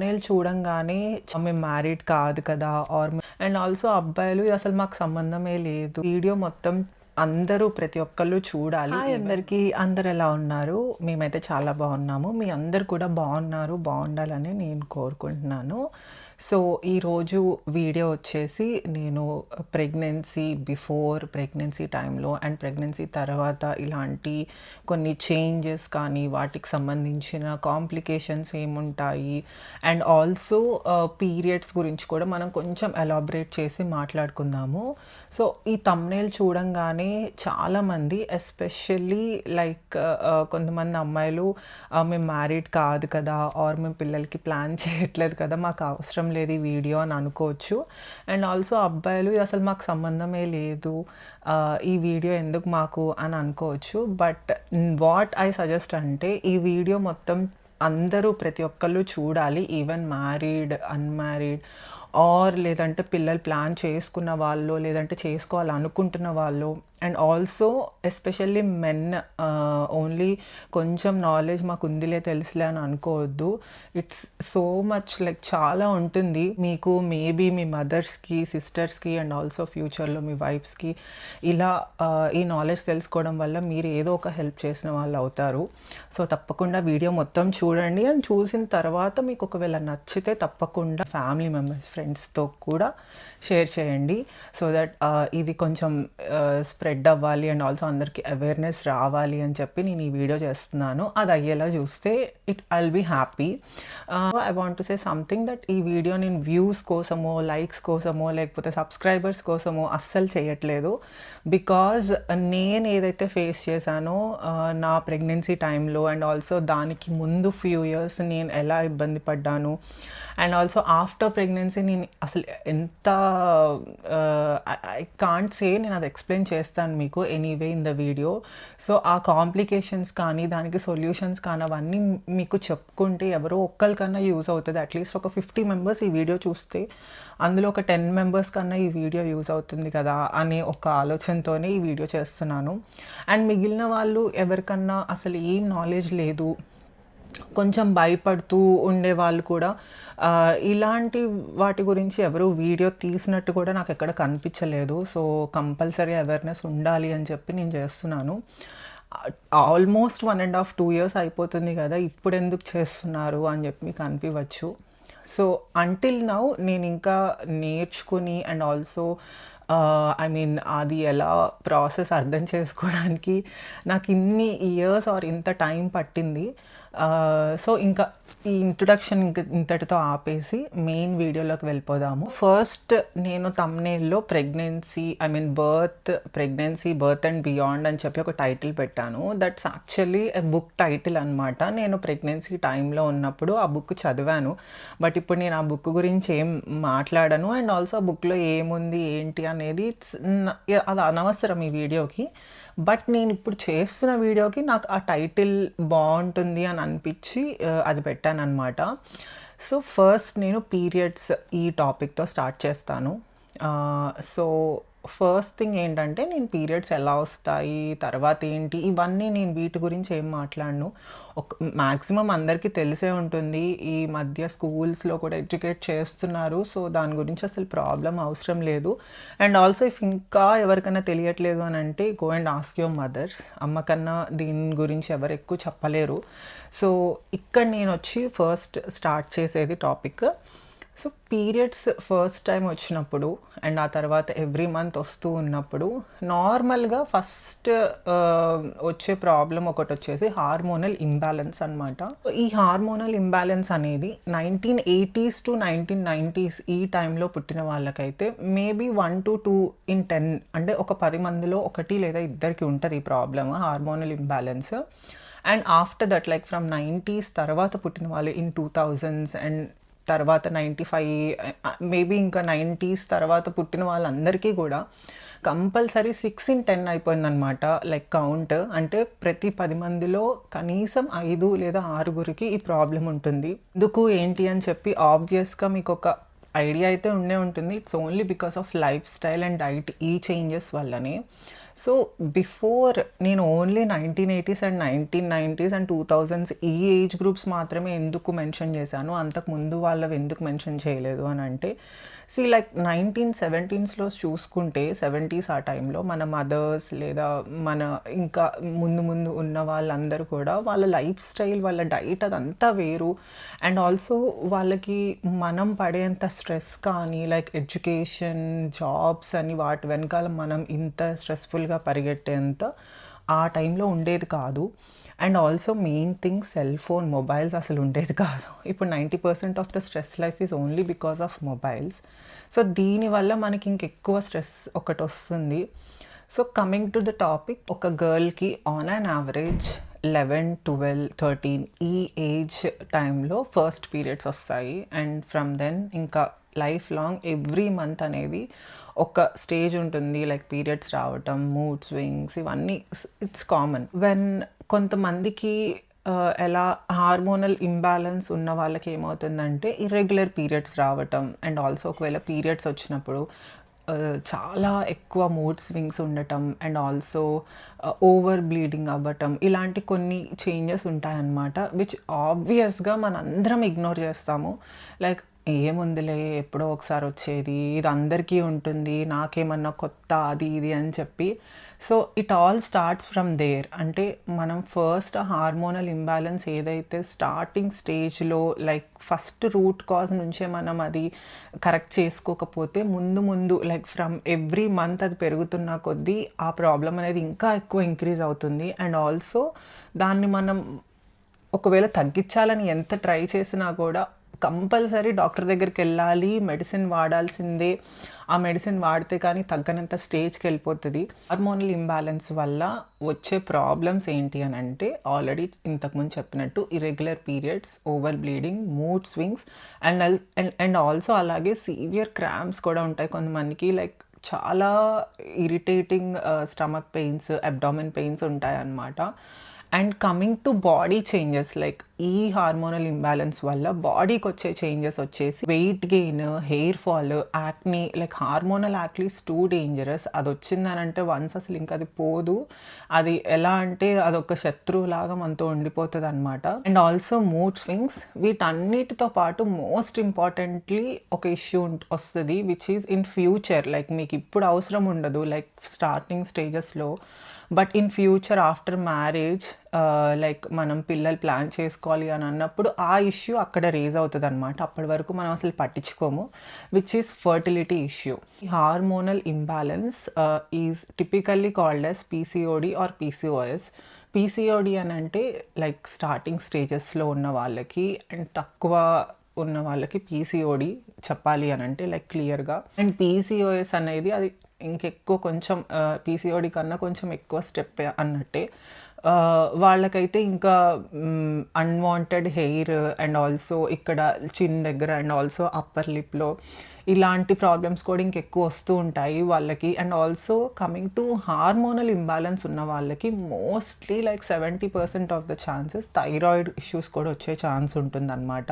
Thumbnail చూడంగానే మేము married కాదు కదా! అండ్ ఆల్సో అబ్బాయిలు ఇది అసలు మాకు సంబంధమే లేదు. వీడియో మొత్తం అందరూ ప్రతి ఒక్కళ్ళు చూడాలి. హాయ్ అందరికీ. అందరూ ఎలా ఉన్నారు? మేమైతే చాలా బాగున్నాము. మీ అందరూ కూడా బాగున్నారు, బాగుండాలని నేను కోరుకుంటున్నాను. సో ఈరోజు వీడియో వచ్చేసి నేను ప్రెగ్నెన్సీ టైంలో అండ్ ప్రెగ్నెన్సీ తర్వాత ఇలాంటి కొన్ని చేంజెస్ కానీ వాటికి సంబంధించిన కాంప్లికేషన్స్ ఏముంటాయి అండ్ ఆల్సో పీరియడ్స్ గురించి కూడా మనం కొంచెం ఎలాబరేట్ చేసి మాట్లాడుకుందాము. సో ఈ థంబ్‌నెయిల్ చూడంగానే చాలామంది ఎస్పెషల్లీ లైక్ కొంతమంది అమ్మాయిలు మేము మ్యారీడ్ కాదు కదా! మేము పిల్లలకి ప్లాన్ చేయట్లేదు కదా! మాకు అవసరం లేదు ఈ వీడియో అని అనుకోవచ్చు. అండ్ ఆల్సో అబ్బాయిలు ఇది అసలు మాకు సంబంధమే లేదు. ఈ వీడియో ఎందుకు మాకు అని అనుకోవచ్చు. బట్ వాట్ ఐ సజెస్ట్ అంటే ఈ వీడియో మొత్తం అందరూ ప్రతి ఒక్కళ్ళు చూడాలి. ఈవెన్ మ్యారీడ్, అన్‌మ్యారీడ్ లేదంటే పిల్లలు ప్లాన్ చేసుకున్న వాళ్ళు, లేదంటే చేసుకోవాలనుకుంటున్న వాళ్ళు and also especially men only కొంచెం నాలెడ్జ్ మాకు ఉందిలే తెలుసులే అని అనుకోవద్దు. ఇట్స్ సో మచ్ లైక్ చాలా ఉంటుంది. మీకు మేబీ మీ మదర్స్‌కి, సిస్టర్స్‌కి అండ్ ఆల్సో ఫ్యూచర్‌లో మీ వైఫ్స్‌కి ఇలా ఈ నాలెడ్జ్ తెలుసుకోవడం వల్ల మీరు ఏదో ఒక హెల్ప్ చేసిన వాళ్ళు అవుతారు. సో తప్పకుండా వీడియో మొత్తం చూడండి. అండ్ చూసిన తర్వాత మీకు ఒకవేళ నచ్చితే తప్పకుండా ఫ్యామిలీ మెంబర్స్, ఫ్రెండ్స్‌తో కూడా షేర్ చేయండి. సో దట్ ఇది కొంచెం స్ప్రెడ్ అవ్వాలి అండ్ ఆల్సో అందరికీ అవేర్నెస్ రావాలి అని చెప్పి నేను ఈ వీడియో చేస్తున్నాను. అది అయ్యేలా చూస్తే I'll be happy. I want to say something that ఈ వీడియో నేను వ్యూస్ కోసమో, లైక్స్ కోసమో, లేకపోతే సబ్స్క్రైబర్స్ కోసమో అస్సలు చేయట్లేదు. బికాజ్ నేను ఏదైతే ఫేస్ చేశానో నా ప్రెగ్నెన్సీ టైంలో అండ్ ఆల్సో దానికి ముందు ఫ్యూ ఇయర్స్ నేను ఎలా ఇబ్బంది పడ్డాను అండ్ ఆల్సో ఆఫ్టర్ ప్రెగ్నెన్సీ నేను అసలు ఎంత ఐ కాంట్ సే, నేను అది ఎక్స్ప్లెయిన్ చేస్తాను మీకు anyway in the video. So ఆ కాంప్లికేషన్స్ కానీ దానికి సొల్యూషన్స్ కానీ అవన్నీ మీకు చెప్పుకుంటే ఎవరో ఒక్కరికన్నా యూజ్ అవుతుంది. అట్లీస్ట్ ఒక 50 మెంబర్స్ ఈ వీడియో చూస్తే అందులో ఒక 10 మెంబర్స్ కన్నా ఈ వీడియో యూజ్ అవుతుంది కదా అనే ఒక ఆలోచనతోనే ఈ వీడియో చేస్తున్నాను. అండ్ మిగిలిన వాళ్ళు ఎవరికన్నా అసలు ఏం నాలెడ్జ్ లేదు, కొంచెం భయపడుతూ ఉండేవాళ్ళు కూడా ఇలాంటి వాటి గురించి ఎవరు వీడియో తీసినట్టు కూడా నాకు ఎక్కడ కనిపించలేదు. సో కంపల్సరీ అవేర్నెస్ ఉండాలి అని చెప్పి నేను చేస్తున్నాను. ఆల్మోస్ట్ 1.5, 2 ఇయర్స్ అయిపోతుంది కదా, ఇప్పుడు ఎందుకు చేస్తున్నారు అని చెప్పి మీకు అనిపించవచ్చు. సో అంటిల్ నౌ నేను ఇంకా నేర్చుకుని అండ్ ఆల్సో ఐ మీన్ అది ఎలా ప్రాసెస్ అర్థం చేసుకోవడానికి నాకు ఇన్ని ఇయర్స్ ఇంత టైం పట్టింది. సో ఇంకా ఈ ఇంట్రొడక్షన్ ఇంతటితో ఆపేసి మెయిన్ వీడియోలోకి వెళ్ళిపోదాము. ఫస్ట్ నేను థంబ్‌నెయిల్‌లో బర్త్ అండ్ బియాండ్ అని చెప్పి ఒక టైటిల్ పెట్టాను. That's actually a book title అనమాట. నేను ప్రెగ్నెన్సీ టైంలో ఉన్నప్పుడు ఆ బుక్ చదివాను. బట్ ఇప్పుడు నేను ఆ బుక్ గురించి ఏం మాట్లాడను. అండ్ ఆల్సో ఆ బుక్లో ఏముంది ఏంటి అనేది అది అనవసరం ఈ వీడియోకి. బట్ నేను ఇప్పుడు చేస్తున్న వీడియోకి నాకు ఆ టైటిల్ బాగుంటుంది అని అనిపించి అది పెట్టానన్నమాట. సో ఫస్ట్ నేను పీరియడ్స్ ఈ టాపిక్తో స్టార్ట్ చేస్తాను. సో ఫస్ట్ థింగ్ ఏంటంటే నేను పీరియడ్స్ ఎలా వస్తాయి, తర్వాత ఏంటి, ఇవన్నీ నేను వీటి గురించి ఏం మాట్లాడను. మ్యాక్సిమం అందరికీ తెలిసే ఉంటుంది. ఈ మధ్య స్కూల్స్లో కూడా ఎడ్యుకేట్ చేస్తున్నారు. సో దాని గురించి అసలు ప్రాబ్లం అవసరం లేదు. అండ్ ఆల్సో ఇఫ్ ఇంకా ఎవరికైనా తెలియట్లేదు అని అంటే go and ask your mothers. అమ్మ కన్నా దీని గురించి ఎవరు ఎక్కువ చెప్పలేరు. సో ఇక్కడ నేను వచ్చి ఫస్ట్ స్టార్ట్ చేసేది topic. So periods first time వచ్చినప్పుడు అండ్ ఆ తర్వాత ఎవ్రీ మంత్ వస్తూ ఉన్నప్పుడు నార్మల్గా ఫస్ట్ వచ్చే ప్రాబ్లం ఒకటి వచ్చేసి హార్మోనల్ ఇంబ్యాలెన్స్ అనమాట. ఈ హార్మోనల్ ఇంబ్యాలెన్స్ అనేది 1980s to 1990s ఈ టైంలో పుట్టిన వాళ్ళకైతే మేబీ 1 to 2 in 10 అంటే ఒక 10 మందిలో ఒకటి లేదా ఇద్దరికి ఉంటుంది ఈ problem, hormonal imbalance. And after that like from 90s తర్వాత పుట్టిన వాళ్ళు ఇన్ 2000s అండ్ తర్వాత 95 మేబీ ఇంకా 90s తర్వాత పుట్టిన వాళ్ళందరికీ కూడా కంపల్సరీ 6 in 10 అయిపోయిందనమాట లైక్ కౌంట్. అంటే ప్రతి 10 మందిలో కనీసం 5 లేదా 6గురికి ఈ ప్రాబ్లం ఉంటుంది. ఎందుకు ఏంటి అని చెప్పి ఆబ్వియస్గా మీకు ఒక ఐడియా అయితే ఉండే ఉంటుంది. It's only because of life style and diet ఈ చేంజెస్ వల్లనే. సో బిఫోర్ నేను only 1980s and 1990s and 2000s ఈ ఏజ్ గ్రూప్స్ మాత్రమే ఎందుకు మెన్షన్ చేశాను, అంతకు ముందు వాళ్ళవి ఎందుకు మెన్షన్ చేయలేదు అని అంటే, లైక్ 1917స్లో చూసుకుంటే 70s ఆ టైంలో మన మదర్స్ లేదా మన ఇంకా ముందు ముందు ఉన్న వాళ్ళందరూ కూడా వాళ్ళ లైఫ్ స్టైల్, వాళ్ళ డైట్ అదంతా వేరు. అండ్ ఆల్సో వాళ్ళకి మనం పడేంత స్ట్రెస్ కానీ లైక్ ఎడ్యుకేషన్, జాబ్స్ అని వాటి వెనకాల మనం ఇంత స్ట్రెస్ఫుల్గా పరిగెట్టేంత ఆ టైంలో ఉండేది కాదు. And also main thing cell phone, mobiles అసలు ఉండేది కాదు. ఇప్పుడు 90% of the stress life is only because of mobiles. So దీనివల్ల మనకి ఇంకెక్కువ స్ట్రెస్ ఒకటి వస్తుంది. So coming to the topic, ఒక గర్ల్కి ఆన్ అన్ యావరేజ్ 11, 12, 13 ఈ ఏజ్ టైంలో ఫస్ట్ పీరియడ్స్ వస్తాయి. అండ్ ఫ్రమ్ దెన్ ఇంకా లైఫ్ లాంగ్ ఎవ్రీ మంత్ అనేది ఒక స్టేజ్ ఉంటుంది, లైక్ పీరియడ్స్ రావటం, మూడ్ స్వింగ్స్, ఇవన్నీ ఇట్స్ కామన్. వెన్ కొంతమందికి ఎలా హార్మోనల్ ఇంబ్యాలెన్స్ ఉన్న వాళ్ళకి ఏమవుతుందంటే ఇర్రెగ్యులర్ పీరియడ్స్ రావటం, అండ్ ఆల్సో ఒకవేళ పీరియడ్స్ వచ్చినప్పుడు చాలా ఎక్కువ మూడ్ స్వింగ్స్ ఉండటం, అండ్ ఆల్సో ఓవర్ బ్లీడింగ్ అవ్వటం, ఇలాంటి కొన్ని చేంజెస్ ఉంటాయన్నమాట. విచ్ ఆబ్వియస్గా మనందరం ఇగ్నోర్ చేస్తాము. లైక్ ఏముందిలే, ఎప్పుడో ఒకసారి వచ్చేది, ఇది అందరికీ ఉంటుంది, నాకేమన్నా కొత్త అది ఇది అని చెప్పి. So it all starts from there. అంటే మనం ఫస్ట్ హార్మోనల్ ఇంబ్యాలెన్స్ ఏదైతే స్టార్టింగ్ స్టేజ్లో లైక్ ఫస్ట్ రూట్ కాజ్ నుంచే మనం అది కరెక్ట్ చేసుకోకపోతే ముందు ముందు లైక్ ఫ్రమ్ ఎవ్రీ మంత్ అది పెరుగుతున్న కొద్దీ ఆ ప్రాబ్లం అనేది ఇంకా ఎక్కువ ఇంక్రీజ్ అవుతుంది. అండ్ ఆల్సో దాన్ని మనం ఒకవేళ తగ్గించాలని ఎంత ట్రై చేసినా కూడా కంపల్సరీ డాక్టర్ దగ్గరికి వెళ్ళాలి, మెడిసిన్ వాడాల్సిందే. ఆ మెడిసిన్ వాడితే కానీ తగ్గనంత స్టేజ్కి వెళ్ళిపోతుంది. హార్మోనల్ ఇంబ్యాలెన్స్ వల్ల వచ్చే ప్రాబ్లమ్స్ ఏంటి అని అంటే, ఆల్రెడీ ఇంతకుముందు చెప్పినట్టు irregular periods, over bleeding, mood swings, and also అలాగే సీవియర్ క్రాంప్స్ కూడా ఉంటాయి కొంతమందికి. లైక్ చాలా irritating stomach pains, abdomen pains ఉంటాయన్నమాట. And coming to body changes, like ఈ హార్మోనల్ ఇంబ్యాలెన్స్ వల్ల బాడీకి వచ్చే చేంజెస్ వచ్చేసి weight gain, hair fall, acne. Like hormonal acne is too dangerous. అది వచ్చిందనంటే వన్స్ అసలు ఇంకా అది పోదు. అది ఎలా అంటే అదొక శత్రువులాగా మనతో ఉండిపోతుంది అనమాట. And also mood swings. వీటన్నిటితో పాటు మోస్ట్ ఇంపార్టెంట్లీ ఒక ఇష్యూ వస్తుంది which is in future. Like మీకు ఇప్పుడు అవసరం ఉండదు లైక్ స్టార్టింగ్ స్టేజెస్లో, but in future after marriage like మనం పిల్లలు ప్లాన్ చేసుకోవాలి అని అన్నప్పుడు ఆ ఇష్యూ అక్కడ రేజ్ అవుతుంది అనమాట. అప్పటి వరకు మనం అసలు పట్టించుకోము, which is fertility issue. Hormonal imbalance is typically called as PCOD are PCOS. PCOD అని అంటే లైక్ స్టార్టింగ్ స్టేజెస్లో ఉన్న వాళ్ళకి అండ్ తక్కువ ఉన్న వాళ్ళకి పీసీఓడి చెప్పాలి అని అంటే లైక్ క్లియర్గా. అండ్ పీసీఓఎస్ అనేది అది ఇంకెక్కువ కొంచెం పీసీఓడి కన్నా కొంచెం ఎక్కువ స్టెప్ అన్నట్టే. వాళ్ళకైతే ఇంకా అన్వాంటెడ్ హెయిర్ అండ్ ఆల్సో ఇక్కడ చిన్ దగ్గర అండ్ ఆల్సో అప్పర్ లిప్లో ఇలాంటి ప్రాబ్లమ్స్ కూడా ఇంకెక్కువ వస్తూ ఉంటాయి వాళ్ళకి. And also coming to hormonal imbalance ఉన్న వాళ్ళకి mostly like 70% of the chances thyroid issues కూడా వచ్చే ఛాన్స్ ఉంటుందన్నమాట.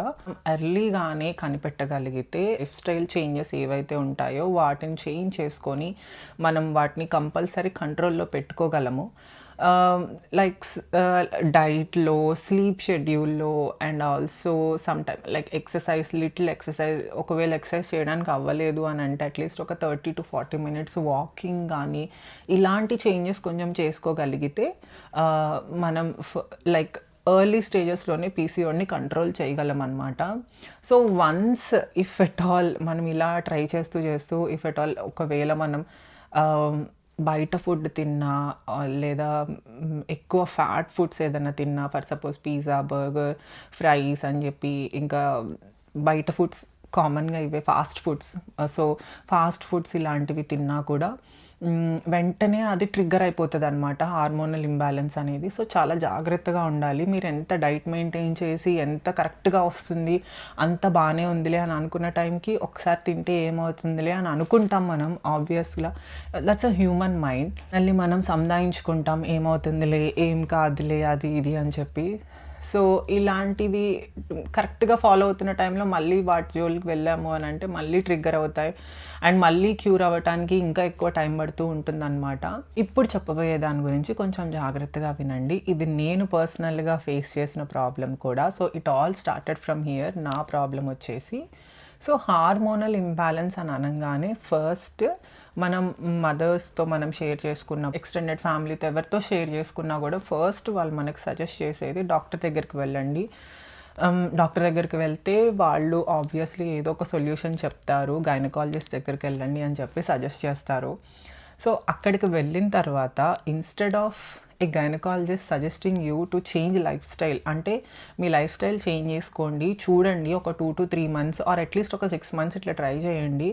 ఎర్లీగానే కనిపెట్టగలిగితే లైఫ్ స్టైల్ చేంజెస్ ఏవైతే ఉంటాయో వాటిని చేంజ్ చేసుకొని మనం వాటిని కంపల్సరీ కంట్రోల్లో పెట్టుకోగలము. లైక్ డైట్లో, స్లీప్ షెడ్యూల్లో, and also some time like exercise, little exercise. ఒకవేళ ఎక్సర్సైజ్ చేయడానికి అవ్వలేదు అని అంటే అట్లీస్ట్ ఒక 30 to 40 minutes వాకింగ్ కానీ ఇలాంటి చేంజెస్ కొంచెం చేసుకోగలిగితే మనం లైక్ ఎర్లీ స్టేజెస్లోనే పీసీఓడిని కంట్రోల్ చేయగలం అనమాట. So once if at all మనం ఇలా ట్రై చేస్తూ ఇఫ్ ఎట్ ఆల్ ఒకవేళ మనం బయట ఫుడ్ తిన్నా లేదా ఎక్కువ ఫ్యాట్ ఫుడ్స్ ఏదైనా తిన్నా, for suppose pizza, burger, fries అని చెప్పి ఇంకా బయట ఫుడ్స్ కామన్గా ఇవే fast foods. So fast foods ఇలాంటివి తిన్నా కూడా వెంటనే అది ట్రిగ్గర్ అయిపోతుంది అనమాట హార్మోనల్ ఇంబ్యాలెన్స్ అనేది. సో చాలా జాగ్రత్తగా ఉండాలి. మీరు ఎంత డైట్ మెయింటైన్ చేసి ఎంత కరెక్ట్గా వస్తుంది, అంత బాగానే ఉందిలే అని అనుకున్న టైంకి ఒకసారి తింటే ఏమవుతుందిలే అని అనుకుంటాం మనం. ఆబ్వియస్గా దట్స్ అ హ్యూమన్ మైండ్. మళ్ళీ మనం సంధాయించుకుంటాం ఏమవుతుందిలే, ఏం కాదులే, అది ఇది అని చెప్పి. సో ఇలాంటిది కరెక్ట్‌గా ఫాలో అవుతున్న టైంలో మళ్ళీ వాటి జోలికి వెళ్ళాము అని అంటే మళ్ళీ ట్రిగ్గర్ అవుతాయి. అండ్ మళ్ళీ క్యూర్ అవ్వటానికి ఇంకా ఎక్కువ టైం పడుతూ ఉంటుందన్నమాట. ఇప్పుడు చెప్పబోయే దాని గురించి కొంచెం జాగ్రత్తగా వినండి. ఇది నేను పర్సనల్‌గా ఫేస్ చేసిన ప్రాబ్లమ్ కూడా. So it all started from here. నా ప్రాబ్లమ్ వచ్చేసి సో హార్మోనల్ ఇంబాలెన్స్ అని అనంగానే ఫస్ట్ మనం మదర్స్‌తో మనం షేర్ చేసుకున్న ఎక్స్టెండెడ్ ఫ్యామిలీతో ఎవరితో షేర్ చేసుకున్నా కూడా ఫస్ట్ వాళ్ళు మనకు సజెస్ట్ చేసేది డాక్టర్ దగ్గరికి వెళ్ళండి. డాక్టర్ దగ్గరికి వెళ్తే వాళ్ళు ఆబ్వియస్లీ ఏదో ఒక సొల్యూషన్ చెప్తారు. గైనకాలజిస్ట్ దగ్గరికి వెళ్ళండి అని చెప్పి సజెస్ట్ చేస్తారు. సో అక్కడికి వెళ్ళిన తర్వాత instead of A gynaecologist suggesting you to change life style, అంటే మీ లైఫ్ స్టైల్ చేంజ్ చేసుకోండి, చూడండి ఒక 2 to 3 months ఆర్ అట్లీస్ట్ ఒక 6 months ఇట్లా ట్రై చేయండి,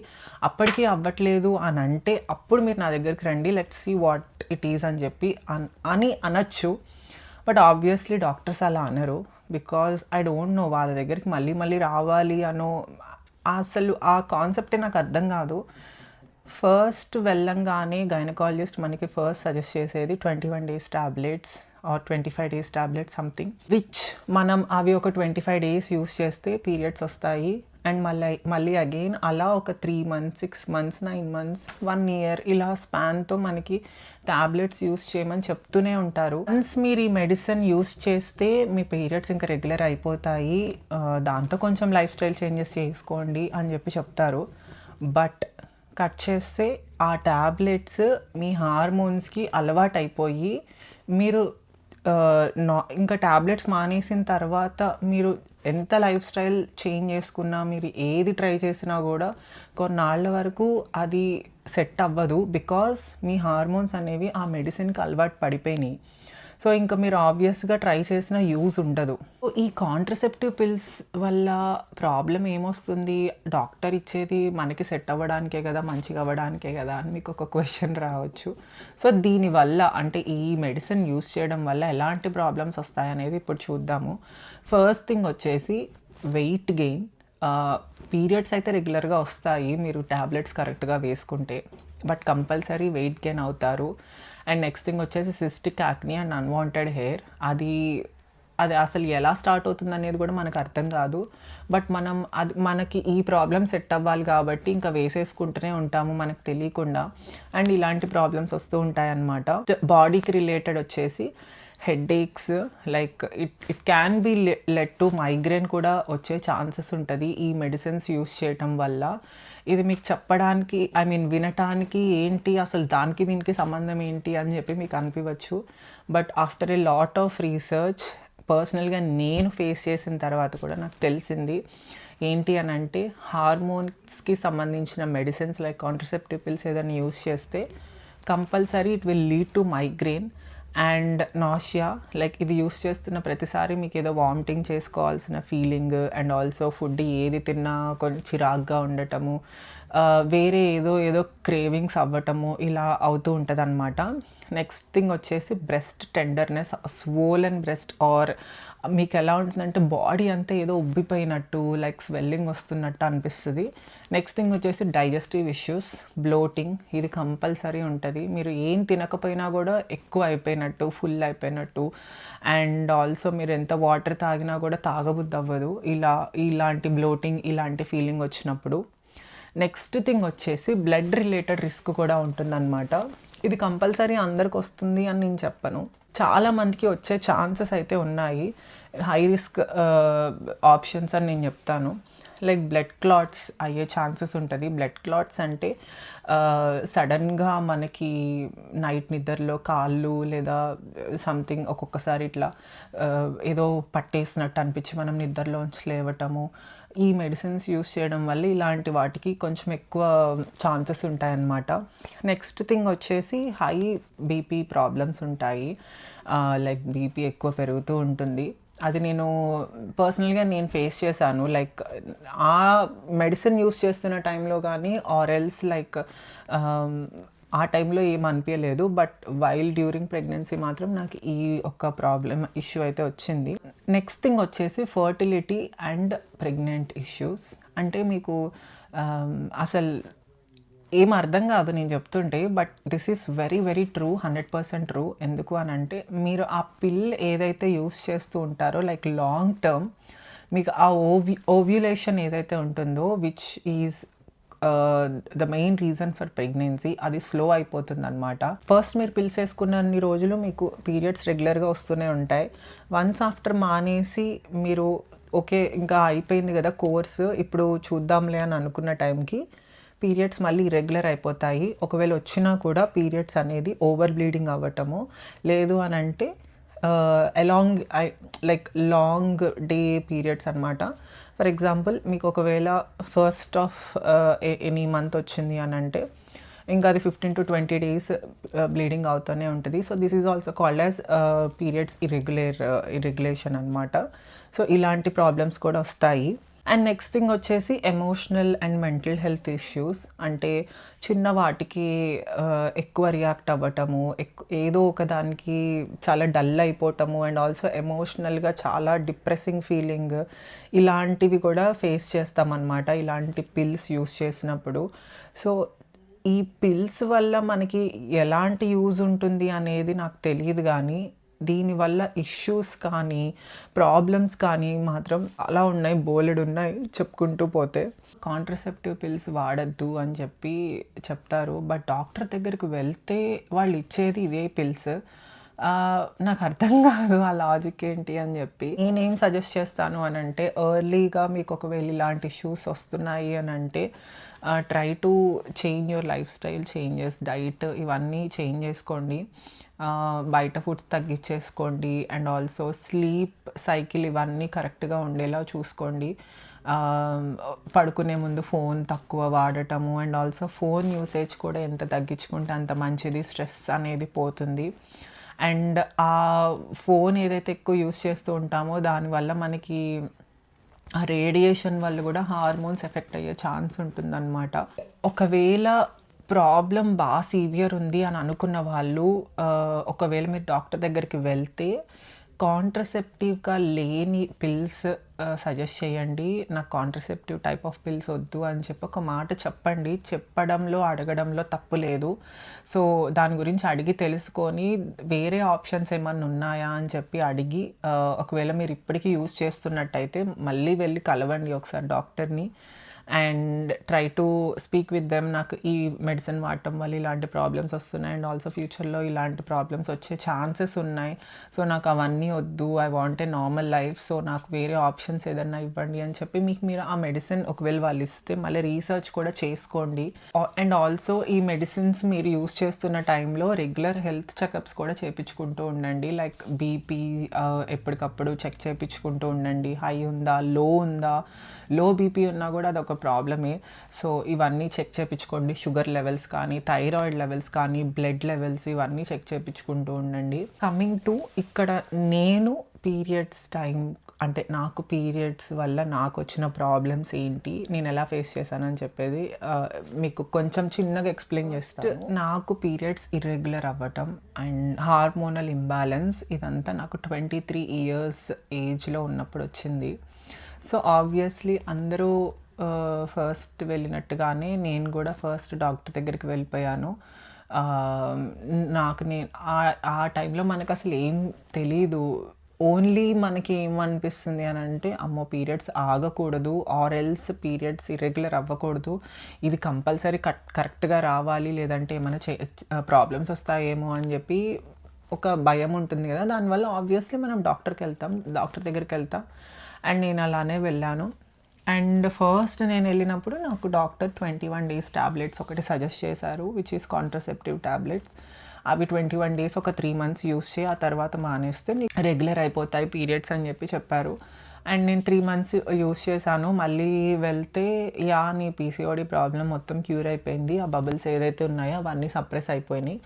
అప్పటికీ అవ్వట్లేదు అని అంటే అప్పుడు మీరు నా దగ్గరికి రండి, let's see what it is అని చెప్పి అని అనొచ్చు. బట్ ఆబ్వియస్లీ డాక్టర్స్ అలా అనరు. బికాజ్ ఐ డోంట్ నో వాళ్ళ దగ్గరికి మళ్ళీ మళ్ళీ రావాలి అనో అసలు ఆ కాన్సెప్టే నాకు అర్థం కాదు. ఫస్ట్ వెళ్ళంగానే గైనకాలజిస్ట్ మనకి ఫస్ట్ సజెస్ట్ చేసేది 21 days tablets or 25 days tablets something, which మనం అవి ఒక 25 days యూస్ చేస్తే పీరియడ్స్ వస్తాయి. అండ్ మళ్ళీ అగైన్ అలా ఒక 3 months 6 months 9 months 1 year ఇలా స్పాన్తో మనకి టాబ్లెట్స్ యూస్ చేయమని చెప్తూనే ఉంటారు. వన్స్ మీరు ఈ మెడిసిన్ యూస్ చేస్తే మీ పీరియడ్స్ ఇంకా రెగ్యులర్ అయిపోతాయి, దాంతో కొంచెం లైఫ్ స్టైల్ చేంజెస్ చేసుకోండి అని చెప్పి చెప్తారు. బట్ కట్ చేస్తే ఆ టాబ్లెట్స్ మీ హార్మోన్స్కి అలవాటు అయిపోయి మీరు ఇంకా టాబ్లెట్స్ మానేసిన తర్వాత మీరు ఎంత లైఫ్ స్టైల్ చేంజ్ చేసుకున్నా, మీరు ఏది ట్రై చేసినా కూడా కొన్నాళ్ళ వరకు అది సెట్ అవ్వదు. బికాస్ మీ హార్మోన్స్ అనేవి ఆ మెడిసిన్కి అలవాటు పడిపోయినాయి. సో ఇంకా మీరు ఆబ్వియస్గా ట్రై చేసిన యూజ్ ఉండదు. ఈ కాంట్రసెప్టివ్ పిల్స్ వల్ల ప్రాబ్లం ఏమొస్తుంది, డాక్టర్ ఇచ్చేది మనకి సెట్ అవ్వడానికే కదా, మంచిగా అవ్వడానికే కదా అని మీకు ఒక క్వశ్చన్ రావచ్చు. సో దీనివల్ల అంటే ఈ మెడిసిన్ యూస్ చేయడం వల్ల ఎలాంటి ప్రాబ్లమ్స్ వస్తాయనేది ఇప్పుడు చూద్దాము. ఫస్ట్ థింగ్ వచ్చేసి వెయిట్ గెయిన్. పీరియడ్స్ అయితే రెగ్యులర్గా వస్తాయి మీరు ట్యాబ్లెట్స్ కరెక్ట్గా వేసుకుంటే, బట్ కంపల్సరీ వెయిట్ గెయిన్ అవుతారు. అండ్ నెక్స్ట్ థింగ్ వచ్చేసి cystic acne and unwanted hair. అది అసలు ఎలా స్టార్ట్ అవుతుంది అనేది కూడా మనకు అర్థం కాదు. బట్ మనకి ఈ ప్రాబ్లమ్ సెట్ అవ్వాలి కాబట్టి ఇంకా వేసేసుకుంటూనే ఉంటాము మనకు తెలియకుండా. అండ్ ఇలాంటి ప్రాబ్లమ్స్ వస్తూ ఉంటాయన్నమాట. బాడీకి రిలేటెడ్ వచ్చేసి headaches, like it can be led to migraine కూడా వచ్చే ఛాన్సెస్ ఉంటుంది ఈ మెడిసిన్స్ యూస్ చేయటం వల్ల. ఇది మీకు చెప్పడానికి వినటానికి ఏంటి అసలు దానికి దీనికి సంబంధం ఏంటి అని చెప్పి మీకు అనిపించవచ్చు. But after a lot of research పర్సనల్గా నేను ఫేస్ చేసిన తర్వాత కూడా నాకు తెలిసింది ఏంటి అని అంటే, హార్మోన్స్కి సంబంధించిన మెడిసిన్స్ లైక్ కాంట్రసెప్టివ్ పిల్స్ ఏదైనా యూస్ చేస్తే compulsory it will lead to migraine and nausea. Like ఇది యూస్ చేస్తున్న ప్రతిసారి మీకు ఏదో వామిటింగ్ చేసుకోవాల్సిన ఫీలింగ్, అండ్ ఆల్సో ఫుడ్ ఏది తిన్నా కొంచెం చిరాగ్గా ఉండటము, వేరే ఏదో క్రేవింగ్స్ అవ్వటము ఇలా అవుతూ ఉంటుంది అనమాట. నెక్స్ట్ థింగ్ వచ్చేసి breast tenderness, swollen breast, or మీకు ఎలా ఉంటుందంటే బాడీ అంతా ఏదో ఉబ్బిపోయినట్టు, లైక్ స్వెల్లింగ్ వస్తున్నట్టు అనిపిస్తుంది. నెక్స్ట్ థింగ్ వచ్చేసి డైజెస్టివ్ ఇష్యూస్, బ్లోటింగ్, ఇది కంపల్సరీ ఉంటుంది. మీరు ఏం తినకపోయినా కూడా ఎక్కువ అయిపోయినట్టు, ఫుల్ అయిపోయినట్టు, అండ్ ఆల్సో మీరు ఎంత వాటర్ తాగినా కూడా తాగబుద్ధి అవ్వదు, ఇలాంటి బ్లోటింగ్ ఇలాంటి ఫీలింగ్ వచ్చినప్పుడు. నెక్స్ట్ థింగ్ వచ్చేసి బ్లడ్ రిలేటెడ్ రిస్క్ కూడా ఉంటుందన్నమాట. ఇది కంపల్సరీ అందరికి వస్తుంది అని నేను చెప్పను, చాలామందికి వచ్చే ఛాన్సెస్ అయితే ఉన్నాయి. హై రిస్క్ ఆప్షన్స్ అని నేను చెప్తాను. లైక్ బ్లడ్ క్లాట్స్ అయ్యే ఛాన్సెస్ ఉంటుంది. బ్లడ్ క్లాట్స్ అంటే సడన్గా మనకి నైట్ నిద్రలో కాళ్ళు లేదా సంథింగ్ ఒక్కొక్కసారి ఇట్లా ఏదో పట్టేసినట్టు అనిపించి మనం నిద్రలోంచి లేవటము, ఈ మెడిసిన్స్ యూస్ చేయడం వల్ల ఇలాంటి వాటికి కొంచెం ఎక్కువ ఛాన్సెస్ ఉంటాయన్నమాట. నెక్స్ట్ థింగ్ వచ్చేసి హై బీపీ ప్రాబ్లమ్స్ ఉంటాయి. లైక్ బీపీ ఎక్కువ పెరుగుతూ ఉంటుంది. అది పర్సనల్గా నేను ఫేస్ చేశాను. లైక్ ఆ మెడిసిన్ యూస్ చేస్తున్న టైంలో కానీ ఆర్ఎల్స్ లైక్ ఆ టైంలో ఏం అనిపించలేదు. బట్ వైల్ డ్యూరింగ్ ప్రెగ్నెన్సీ మాత్రం నాకు ఈ ఒక్క ప్రాబ్లమ్ ఇష్యూ అయితే వచ్చింది. నెక్స్ట్ థింగ్ వచ్చేసి ఫర్టిలిటీ అండ్ ప్రెగ్నెంట్ ఇష్యూస్. అంటే మీకు అసలు ఏం అర్థం కాదు నేను చెప్తుంటే. But this is very very true, 100% true. ఎందుకు అని అంటే మీరు ఆ పిల్ ఏదైతే యూస్ చేస్తూ ఉంటారో లైక్ లాంగ్ టర్మ్ మీకు ఆ ఓవ్యులేషన్ ఏదైతే ఉంటుందో which is the main reason for pregnancy, అది స్లో అయిపోతుందన్నమాట. ఫస్ట్ మీరు పిల్స్ వేసుకున్నన్ని రోజులు మీకు పీరియడ్స్ రెగ్యులర్గా వస్తూనే ఉంటాయి. వన్స్ ఆఫ్టర్ మానేసి మీరు ఓకే ఇంకా అయిపోయింది కదా కోర్స్, ఇప్పుడు చూద్దాంలే అని అనుకున్న టైంకి పీరియడ్స్ మళ్ళీ ఇర్రెగ్యులర్ అయిపోతాయి. ఒకవేళ వచ్చినా కూడా పీరియడ్స్ అనేది ఓవర్ బ్లీడింగ్ అవ్వటము, లేదు అని అంటే along like long day periods అనమాట. ఫర్ ఎగ్జాంపుల్ మీకు ఒకవేళ ఫస్ట్ ఆఫ్ ఎనీ మంత్ వచ్చింది అని అంటే ఇంకా అది 15 to 20 days బ్లీడింగ్ అవుతూనే ఉంటుంది. So this is also called as periods irregulation అనమాట. సో ఇలాంటి ప్రాబ్లమ్స్ కూడా వస్తాయి. అండ్ నెక్స్ట్ థింగ్ వచ్చేసి emotional and mental health issues. అంటే చిన్న వాటికి ఎక్కువ రియాక్ట్ అవ్వటము, ఏదో ఒక దానికి చాలా డల్ అయిపోవటము, అండ్ ఆల్సో ఎమోషనల్గా చాలా డిప్రెసింగ్ ఫీలింగ్, ఇలాంటివి కూడా ఫేస్ చేస్తామన్నమాట ఇలాంటి పిల్స్ యూస్ చేసినప్పుడు. సో ఈ పిల్స్ వల్ల మనకి ఎలాంటి యూజ్ ఉంటుంది అనేది నాకు తెలియదు, కానీ దీనివల్ల ఇష్యూస్ కానీ ప్రాబ్లమ్స్ కానీ మాత్రం అలా ఉన్నాయి, బోలెడు ఉన్నాయి చెప్పుకుంటూ పోతే. కాంట్రసెప్టివ్ పిల్స్ వాడద్దు అని చెప్పి చెప్తారు, బట్ డాక్టర్ దగ్గరికి వెళ్తే వాళ్ళు ఇచ్చేది ఇదే పిల్స్. నాకు అర్థం కాదు ఆ లాజిక్ ఏంటి అని చెప్పి. నేనేం సజెస్ట్ చేస్తాను అని అంటే ఎర్లీగా మీకు ఒకవేళ ఇలాంటి ఇష్యూస్ వస్తున్నాయి అని అంటే try to change your life style changes, diet ఇవన్నీ చేంజ్ చేసుకోండి, బయట ఫుడ్స్ తగ్గించేసుకోండి, అండ్ ఆల్సో స్లీప్ సైకిల్ ఇవన్నీ కరెక్ట్గా ఉండేలా చూసుకోండి. పడుకునే ముందు ఫోన్ తక్కువ వాడటము, అండ్ ఆల్సో ఫోన్ యూసేజ్ కూడా ఎంత తగ్గించుకుంటే అంత మంచిది, స్ట్రెస్ అనేది పోతుంది. అండ్ ఆ ఫోన్ ఏదైతే ఎక్కువ యూస్ చేస్తూ ఉంటామో దానివల్ల మనకి ఆ రేడియేషన్ వల్ల కూడా హార్మోన్స్ ఎఫెక్ట్ అయ్యే ఛాన్స్ ఉంటుందన్నమాట. ఒకవేళ ప్రాబ్లం బాగా సీవియర్ ఉంది అని అనుకున్న వాళ్ళు ఒకవేళ మీరు డాక్టర్ దగ్గరికి వెళ్తే కాంట్రసెప్టివ్గా లేని పిల్స్ సజెస్ట్ చేయండి. నాకు కాంట్రసెప్టివ్ టైప్ ఆఫ్ పిల్స్ వద్దు అని చెప్పి ఒక మాట చెప్పండి. చెప్పడంలో అడగడంలో తప్పు లేదు. సో దాని గురించి అడిగి తెలుసుకొని వేరే ఆప్షన్స్ ఏమన్నా ఉన్నాయా అని చెప్పి అడిగి ఒకవేళ మీరు ఇప్పటికీ యూజ్ చేస్తున్నట్టయితే మళ్ళీ వెళ్ళి కలవండి ఒకసారి డాక్టర్ని, and try to speak with them. నాకు ఈ మెడిసిన్ వాడటం వల్ల ఇలాంటి ప్రాబ్లమ్స్ వస్తున్నాయి, అండ్ ఆల్సో ఫ్యూచర్లో ఇలాంటి ప్రాబ్లమ్స్ వచ్చే ఛాన్సెస్ ఉన్నాయి. సో నాకు అవన్నీ వద్దు, I want a normal life, so నాకు వేరే ఆప్షన్స్ ఏదన్నా ఇవ్వండి అని చెప్పి మీకు మీరు ఆ మెడిసిన్ ఒకవేళ వాళ్ళు ఇస్తే మళ్ళీ రీసెర్చ్ కూడా చేసుకోండి. అండ్ ఆల్సో ఈ మెడిసిన్స్ మీరు యూస్ చేస్తున్న టైంలో రెగ్యులర్ హెల్త్ చెకప్స్ కూడా చేయించుకుంటూ ఉండండి. లైక్ బీపీ ఎప్పటికప్పుడు చెక్ చేయించుకుంటూ ఉండండి. హై ఉందా, లో ఉందా, లో బీపీ ఉన్నా కూడా అదొక ప్రాబ్లమే. సో ఇవన్నీ చెక్ చేయించుకోండి. షుగర్ లెవెల్స్ కానీ, థైరాయిడ్ లెవెల్స్ కానీ, బ్లడ్ లెవెల్స్ ఇవన్నీ చెక్ చేయించుకుంటూ ఉండండి. కమింగ్ టు ఇక్కడ నేను పీరియడ్స్ టైం అంటే నాకు పీరియడ్స్ వల్ల నాకు వచ్చిన ప్రాబ్లమ్స్ ఏంటి, నేను ఎలా ఫేస్ చేశానని చెప్పేది మీకు కొంచెం చిన్నగా ఎక్స్ప్లెయిన్ చేస్తాను. నాకు పీరియడ్స్ ఇర్రెగ్యులర్ అవ్వటం అండ్ హార్మోనల్ ఇంబ్యాలెన్స్ ఇదంతా నాకు 23 years ఏజ్లో ఉన్నప్పుడు వచ్చింది. సో ఆబ్వియస్లీ అందరూ ఫస్ట్ వెళ్ళినట్టుగానే నేను కూడా ఫస్ట్ డాక్టర్ దగ్గరికి వెళ్ళిపోయాను. నాకు నేను ఆ టైంలో మనకు అసలు ఏం తెలీదు. ఓన్లీ మనకి ఏమనిపిస్తుంది అని అంటే అమ్మో పీరియడ్స్ ఆగకూడదు, ఆర్ ఎల్స్ పీరియడ్స్ ఇర్రెగ్యులర్ అవ్వకూడదు, ఇది కంపల్సరీ కరెక్ట్గా రావాలి, లేదంటే ఏమైనా ప్రాబ్లమ్స్ వస్తాయేమో అని చెప్పి ఒక భయం ఉంటుంది కదా. దానివల్ల ఆబ్వియస్లీ మనం డాక్టర్ దగ్గరికి వెళ్తాం. అండ్ నేను అలానే వెళ్ళాను. అండ్ ఫస్ట్ నేను వెళ్ళినప్పుడు నాకు డాక్టర్ 21 days ట్యాబ్లెట్స్ ఒకటి సజెస్ట్ చేశారు, విచ్ ఈస్ కాంట్రసెప్టివ్ ట్యాబ్లెట్స్. అవి 21 days ఒక 3 months యూస్ చేయి, ఆ తర్వాత మానేస్తే రెగ్యులర్ అయిపోతాయి పీరియడ్స్ అని చెప్పి చెప్పారు. అండ్ నేను 3 months యూస్ చేశాను. మళ్ళీ వెళ్తే నీ పీసీఓడి ప్రాబ్లం మొత్తం క్యూర్ అయిపోయింది, ఆ బబుల్స్ ఏదైతే ఉన్నాయో అవన్నీ సప్రెస్ అయిపోయినాయి,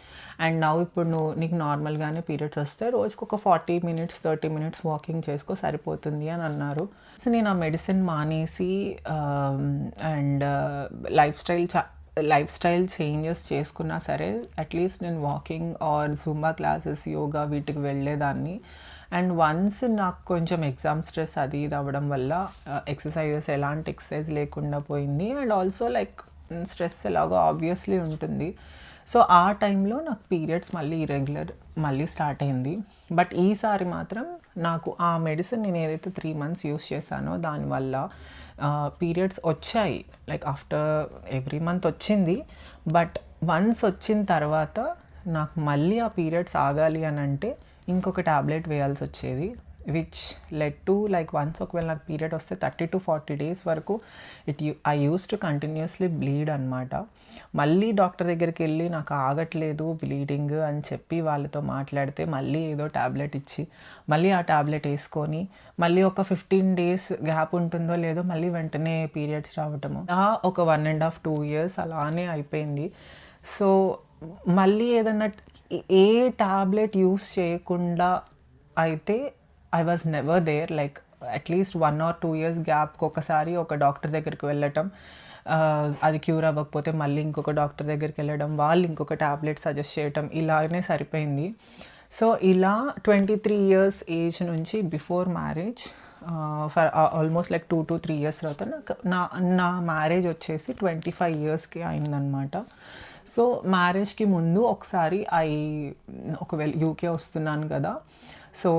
అండ్ ఇప్పుడు నీకు నార్మల్గానే పీరియడ్స్ వస్తే రోజుకు ఒక 40 minutes 30 minutes వాకింగ్ చేసుకో సరిపోతుంది అని అన్నారు. సో నేను ఆ మెడిసిన్ మానేసి అండ్ లైఫ్ స్టైల్ చేంజెస్ చేసుకున్నా సరే అట్లీస్ట్ నేను walking are Zumba classes, yoga వీటికి వెళ్ళేదాన్ని. అండ్ వన్స్ నాకు కొంచెం ఎగ్జామ్ స్ట్రెస్ అది ఇది అవ్వడం వల్ల ఎలాంటి ఎక్సర్సైజ్ లేకుండా పోయింది. అండ్ ఆల్సో లైక్ స్ట్రెస్ ఎలాగో ఆబ్వియస్లీ ఉంటుంది. సో ఆ టైంలో నాకు పీరియడ్స్ మళ్ళీ ఇర్రెగ్యులర్ మళ్ళీ స్టార్ట్ అయింది. బట్ ఈసారి మాత్రం నాకు ఆ మెడిసిన్ నేను ఏదైతే 3 మంత్స్ యూస్ చేశానో దానివల్ల పీరియడ్స్ వచ్చాయి. లైక్ ఆఫ్టర్ ఎవ్రీ మంత్ వచ్చింది. బట్ వన్స్ వచ్చిన తర్వాత నాకు మళ్ళీ ఆ పీరియడ్స్ ఆగాలి అని అంటే ఇంకొక టాబ్లెట్ వేయాల్సి వచ్చేది, which led to like once ఒకవేళ నాకు పీరియడ్ వస్తే 30 to 40 డేస్ వరకు I use to continuously bleed అనమాట. మళ్ళీ డాక్టర్ దగ్గరికి వెళ్ళి నాకు ఆగట్లేదు బ్లీడింగ్ అని చెప్పి వాళ్ళతో మాట్లాడితే మళ్ళీ ఏదో టాబ్లెట్ ఇచ్చి మళ్ళీ ఆ టాబ్లెట్ వేసుకొని మళ్ళీ ఒక 15 డేస్ గ్యాప్ ఉంటుందో లేదో మళ్ళీ వెంటనే పీరియడ్స్ రావటము, ఒక 1.5-2 years అలానే అయిపోయింది. సో మళ్ళీ ఏదన్నా ఏ టాబ్లెట్ యూస్ చేయకుండా అయితే I was never there. Like at least 1 or 2 years గ్యాప్కి ఒకసారి ఒక డాక్టర్ దగ్గరికి వెళ్ళటం, అది క్యూర్ అవ్వకపోతే మళ్ళీ ఇంకొక డాక్టర్ దగ్గరికి వెళ్ళడం, వాళ్ళు ఇంకొక టాబ్లెట్ సజెస్ట్ చేయటం, ఇలానే సరిపోయింది. సో ఇలా 23 years ఏజ్ నుంచి before marriage for almost like 2 to 3 years తర్వాత నా మ్యారేజ్ వచ్చేసి 25 yearsకి అయిందనమాట. సో మ్యారేజ్కి ముందు ఒకసారి ఒకవేళ యూకే వస్తున్నాను కదా, సో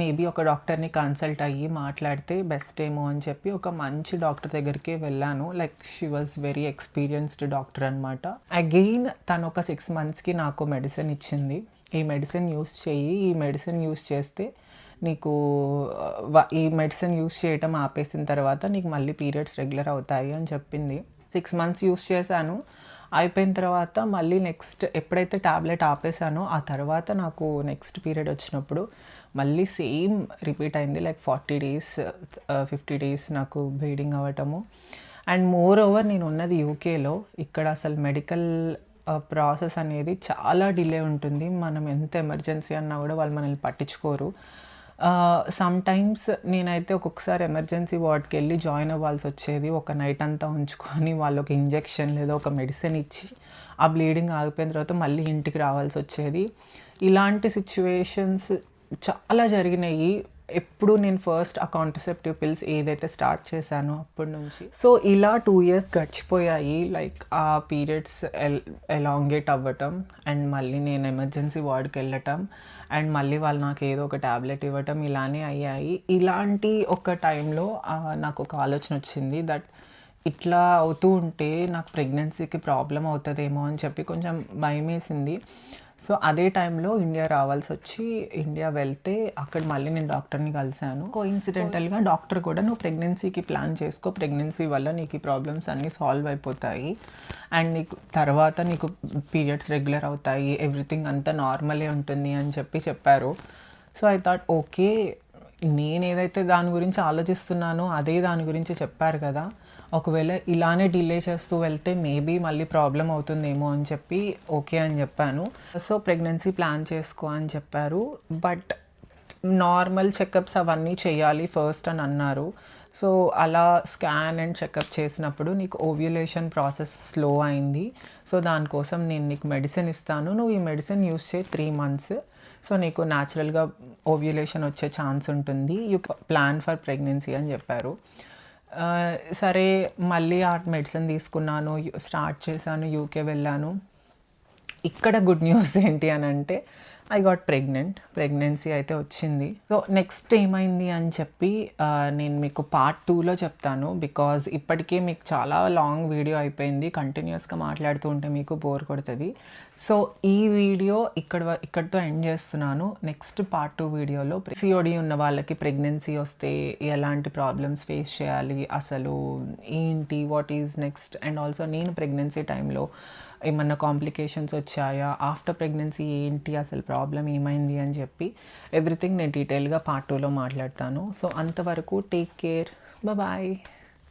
మేబీ ఒక డాక్టర్ని కన్సల్ట్ అయ్యి మాట్లాడితే బెస్ట్ ఏమో అని చెప్పి ఒక మంచి డాక్టర్ దగ్గరికి వెళ్ళాను. Like she was very experienced doctor అనమాట. అగెయిన్ తను ఒక 6 monthsకి నాకు మెడిసిన్ ఇచ్చింది. ఈ మెడిసిన్ యూస్ చెయ్యి, ఈ మెడిసిన్ యూస్ చేస్తే నీకు ఈ మెడిసిన్ యూస్ చేయటం ఆపేసిన తర్వాత నీకు మళ్ళీ పీరియడ్స్ రెగ్యులర్ అవుతాయి అని చెప్పింది. 6 months యూస్ చేశాను. అయిపోయిన తర్వాత మళ్ళీ నెక్స్ట్ ఎప్పుడైతే టాబ్లెట్ ఆపేసానో ఆ తర్వాత నాకు నెక్స్ట్ పీరియడ్ వచ్చినప్పుడు మళ్ళీ సేమ్ రిపీట్ అయింది. లైక్ 40 days 50 days నాకు బ్లీడింగ్ అవ్వటము. అండ్ మోర్ ఓవర్ నేను ఉన్నది యూకేలో. ఇక్కడ అసలు మెడికల్ ప్రాసెస్ అనేది చాలా డిలే ఉంటుంది. మనం ఎంత ఎమర్జెన్సీ అన్నా కూడా వాళ్ళు మనల్ని పట్టించుకోరు. సమ్టైమ్స్ నేనైతే ఒక్కొక్కసారి ఎమర్జెన్సీ వార్డ్కి వెళ్ళి జాయిన్ అవ్వాల్సి వచ్చేది. ఒక నైట్ అంతా ఉంచుకొని వాళ్ళు ఒక ఇంజెక్షన్ లేదా ఒక మెడిసిన్ ఇచ్చి ఆ బ్లీడింగ్ ఆగిపోయిన తర్వాత మళ్ళీ ఇంటికి రావాల్సి వచ్చేది. ఇలాంటి సిచ్యువేషన్స్ చాలా జరిగినాయి ఎప్పుడు నేను ఫస్ట్ ఆ కాంట్రసెప్టివ్ పిల్స్ ఏదైతే స్టార్ట్ చేశానో అప్పటి నుంచి. సో ఇలా 2 years గడిచిపోయాయి. లైక్ ఆ పీరియడ్స్ ఎలాంగేట్ అవ్వటం అండ్ మళ్ళీ నేను ఎమర్జెన్సీ వార్డ్కి వెళ్ళటం అండ్ మళ్ళీ వాళ్ళు నాకు ఏదో ఒక టాబ్లెట్ ఇవ్వటం ఇలానే అయ్యాయి. ఇలాంటి ఒక టైంలో నాకు ఒక ఆలోచన వచ్చింది దట్ ఇట్లా అవుతూ ఉంటే నాకు ప్రెగ్నెన్సీకి ప్రాబ్లం అవుతుందేమో అని చెప్పి కొంచెం భయం వేసింది. సో అదే టైంలో ఇండియా రావాల్సి వచ్చి ఇండియా వెళ్తే అక్కడ మళ్ళీ నేను డాక్టర్ని కలిశాను. కోఇన్సిడెంటల్గా డాక్టర్ కూడా నువ్వు ప్రెగ్నెన్సీకి ప్లాన్ చేసుకో, ప్రెగ్నెన్సీ వల్ల నీకు ఈ ప్రాబ్లమ్స్ అన్నీ సాల్వ్ అయిపోతాయి అండ్ నీకు తర్వాత నీకు పీరియడ్స్ రెగ్యులర్ అవుతాయి, ఎవ్రీథింగ్ అంతా నార్మలే ఉంటుంది అని చెప్పారు. సో ఐ థాట్ ఓకే, నేను ఏదైతే దాని గురించి ఆలోచిస్తున్నానో అదే దాని గురించి చెప్పారు కదా, ఒకవేళ ఇలానే డిలే చేస్తూ వెళ్తే మేబీ మళ్ళీ ప్రాబ్లం అవుతుందేమో అని చెప్పి ఓకే అని చెప్పాను. సో ప్రెగ్నెన్సీ ప్లాన్ చేసుకో అని చెప్పారు. బట్ నార్మల్ చెకప్స్ అవన్నీ చేయాలి ఫస్ట్ అని అన్నారు. సో అలా స్కాన్ అండ్ చెకప్ చేసినప్పుడు నీకు ఓవ్యులేషన్ ప్రాసెస్ స్లో అయింది. సో దానికోసం నేను నీకు మెడిసిన్ ఇస్తాను, నువ్వు ఈ మెడిసిన్ యూస్ చేయి 3 months. సో నీకు న్యాచురల్గా ఓవ్యులేషన్ వచ్చే ఛాన్స్ ఉంటుంది, యూ ప్లాన్ ఫర్ ప్రెగ్నెన్సీ అని చెప్పారు. సరే మళ్ళీ ఆ మెడిసిన్ తీసుకున్నాను, స్టార్ట్ చేశాను, యూకే వెళ్ళాను. ఇక్కడ గుడ్ న్యూస్ ఏంటి అని అంటే ఐ గాట్ ప్రెగ్నెన్సీ అయితే వచ్చింది. సో నెక్స్ట్ ఏమైంది అని చెప్పి నేను మీకు part 2లో చెప్తాను. బికాజ్ ఇప్పటికే మీకు చాలా లాంగ్ వీడియో అయిపోయింది, కంటిన్యూస్గా మాట్లాడుతూ ఉంటే మీకు బోర్ కొడుతుంది. సో ఈ వీడియో ఇక్కడితో ఎండ్ చేస్తున్నాను. నెక్స్ట్ part 2 వీడియోలో PCOD ఉన్న వాళ్ళకి ప్రెగ్నెన్సీ వస్తే ఎలాంటి ప్రాబ్లమ్స్ ఫేస్ చేయాలి, అసలు ఏంటి, what is next, and also నేను ప్రెగ్నెన్సీ టైంలో ఏమన్నా కాంప్లికేషన్స్ వచ్చాయా, ఆఫ్టర్ ప్రెగ్నెన్సీ ఏంటి, అసలు ప్రాబ్లం ఏమైంది అని చెప్పి ఎవ్రీథింగ్ నేను డీటెయిల్గా part 2లో మాట్లాడతాను. సో అంతవరకు టేక్ కేర్, బాయ్.